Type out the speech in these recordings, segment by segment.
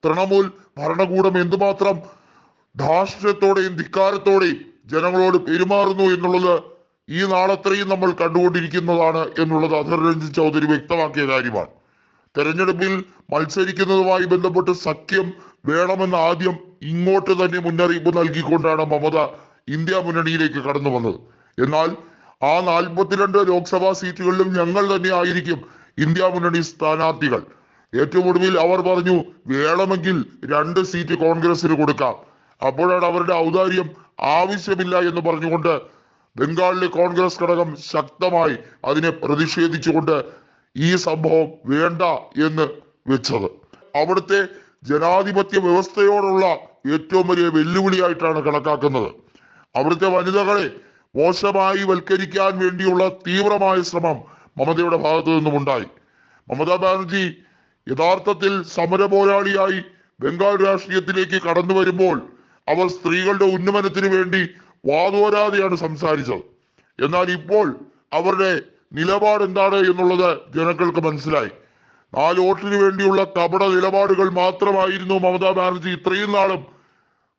തൃണമൂൽ ഭരണകൂടം എന്തുമാത്രം ധാർഷ്ട്യത്തോടെയും ധിക്കാരത്തോടെയും ജനങ്ങളോട് പെരുമാറുന്നു എന്നുള്ളത് ഈ നാളത്രയും നമ്മൾ കണ്ടുകൊണ്ടിരിക്കുന്നതാണ് എന്നുള്ളത് അധർ രഞ്ജിത് ചൗധരി വ്യക്തമാക്കിയ കാര്യമാണ്. തെരഞ്ഞെടുപ്പിൽ മത്സരിക്കുന്നതുമായി ബന്ധപ്പെട്ട് സഖ്യം വേണമെന്ന് ആദ്യം ഇങ്ങോട്ട് തന്നെ മുന്നറിയിപ്പ് നൽകിക്കൊണ്ടാണ് മമത ഇന്ത്യ മുന്നണിയിലേക്ക് കടന്നു വന്നത്. എന്നാൽ ആ 42 ലോക്സഭാ സീറ്റുകളിലും ഞങ്ങൾ തന്നെ ആയിരിക്കും ഇന്ത്യ മുന്നണി സ്ഥാനാർത്ഥികൾ. ഏറ്റവും ഒടുവിൽ അവർ പറഞ്ഞു വേണമെങ്കിൽ 2 സീറ്റ് കോൺഗ്രസിന് കൊടുക്കാം. അപ്പോഴാണ് അവരുടെ ഔദാര്യം ആവശ്യമില്ല എന്ന് പറഞ്ഞുകൊണ്ട് ബംഗാളിലെ കോൺഗ്രസ് ഘടകം ശക്തമായി അതിനെ പ്രതിഷേധിച്ചുകൊണ്ട് ഈ സംഭവം വേണ്ട എന്ന് വെച്ചത്. അവിടുത്തെ ജനാധിപത്യ വ്യവസ്ഥയോടുള്ള ഏറ്റവും വലിയ വെല്ലുവിളിയായിട്ടാണ് കണക്കാക്കുന്നത്. അവിടുത്തെ വനിതകളെ മോശമായി വൽക്കരിക്കാൻ വേണ്ടിയുള്ള തീവ്രമായ ശ്രമം മമതയുടെ ഭാഗത്തു നിന്നും ഉണ്ടായി. മമതാ ബാനർജി യഥാർത്ഥത്തിൽ സമര പോരാളിയായി ബംഗാൾ രാഷ്ട്രീയത്തിലേക്ക് കടന്നു വരുമ്പോൾ അവർ സ്ത്രീകളുടെ ഉന്നമനത്തിന് വേണ്ടി വാതോരാതെയാണ് സംസാരിച്ചത്. എന്നാൽ ഇപ്പോൾ അവരുടെ നിലപാട് എന്താണ് എന്നുള്ളത് ജനങ്ങൾക്ക് മനസ്സിലായി. 4 വോട്ടിന് വേണ്ടിയുള്ള കപട നിലപാടുകൾ മാത്രമായിരുന്നു മമതാ ബാനർജി ഇത്രയും നാളും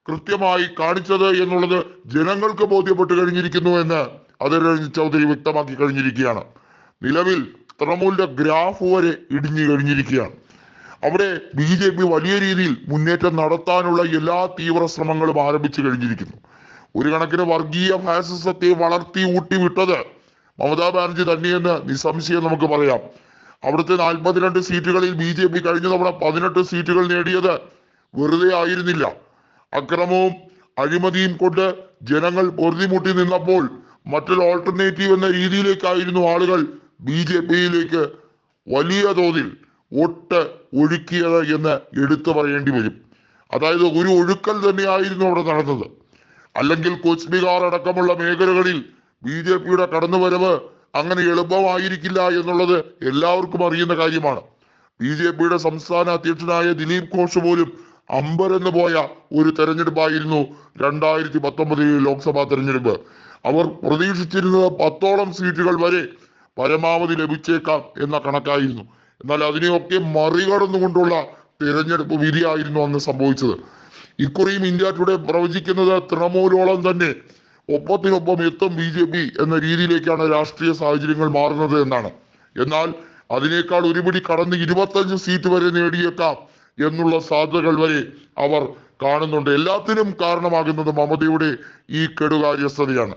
കൃത്യമായി കാണിച്ചത് എന്നുള്ളത് ജനങ്ങൾക്ക് ബോധ്യപ്പെട്ട് കഴിഞ്ഞിരിക്കുന്നു എന്ന് അധർ രഞ്ജിത് ചൗധരി വ്യക്തമാക്കി കഴിഞ്ഞിരിക്കുകയാണ്. നിലവിൽ തൃണമൂലിന്റെ ഗ്രാഫ് വരെ ഇടിഞ്ഞു കഴിഞ്ഞിരിക്കുകയാണ്. അവിടെ BJP വലിയ രീതിയിൽ മുന്നേറ്റം നടത്താനുള്ള എല്ലാ തീവ്ര ശ്രമങ്ങളും ആരംഭിച്ചു കഴിഞ്ഞിരിക്കുന്നു. ഒരു കണക്കിന് വർഗീയ ഫാസിസത്തെ വളർത്തി ഊട്ടി വിട്ടത് മമതാ ബാനർജി തന്നെയെന്ന് നിസ്സംശയം നമുക്ക് പറയാം. അവിടുത്തെ 42 സീറ്റുകളിൽ BJP കഴിഞ്ഞ തവണ 18 സീറ്റുകൾ നേടിയത് വെറുതെ ആയിരുന്നില്ല. അക്രമവും അഴിമതിയും കൊണ്ട് ജനങ്ങൾ പൊറുതിമുട്ടി നിന്നപ്പോൾ മറ്റൊരു ഓൾട്ടർനേറ്റീവ് എന്ന രീതിയിലേക്കായിരുന്നു ആളുകൾ BJPയിലേക്ക് വലിയ തോതിൽ വോട്ട് ഒഴുക്കിയത് എന്ന് എടുത്തു പറയേണ്ടി വരും. അതായത് ഒരു ഒഴുക്കൽ തന്നെയായിരുന്നു അവിടെ നടന്നത്. അല്ലെങ്കിൽ കൊച്ച് ബിഹാർ അടക്കമുള്ള മേഖലകളിൽ BJPയുടെ കടന്നുവരവ് അങ്ങനെ എളുപ്പമായിരിക്കില്ല എന്നുള്ളത് എല്ലാവർക്കും അറിയുന്ന കാര്യമാണ്. BJPയുടെ സംസ്ഥാന അധ്യക്ഷനായ ദിലീപ് ഘോഷ് പോലും അമ്പരന്ന് പോയ ഒരു തെരഞ്ഞെടുപ്പായിരുന്നു 2019 ലോക്സഭാ തെരഞ്ഞെടുപ്പ്. അവർ പ്രതീക്ഷിച്ചിരുന്നത് 10ഓളം സീറ്റുകൾ വരെ പരമാവധി ലഭിച്ചേക്കാം എന്ന കണക്കായിരുന്നു. എന്നാൽ അതിനെയൊക്കെ മറികടന്നുകൊണ്ടുള്ള തിരഞ്ഞെടുപ്പ് വിധിയായിരുന്നു അന്ന് സംഭവിച്ചത്. ഇക്കുറിയും ഇന്ത്യ ടുഡേ പ്രവചിക്കുന്നത് തൃണമൂലോളം തന്നെ ഒപ്പത്തിനൊപ്പം എത്തും BJP എന്ന രീതിയിലേക്കാണ് രാഷ്ട്രീയ സാഹചര്യങ്ങൾ മാറുന്നത് എന്നാണ്. എന്നാൽ അതിനേക്കാൾ ഒരുപിടി കടന്ന് 25 സീറ്റ് വരെ നേടിയേക്കാം എന്നുള്ള സാധ്യതകൾ വരെ അവർ കാണുന്നുണ്ട്. എല്ലാത്തിനും കാരണമാകുന്നത് മമതയുടെ ഈ കെടുകാര്യസ്ഥതയാണ്.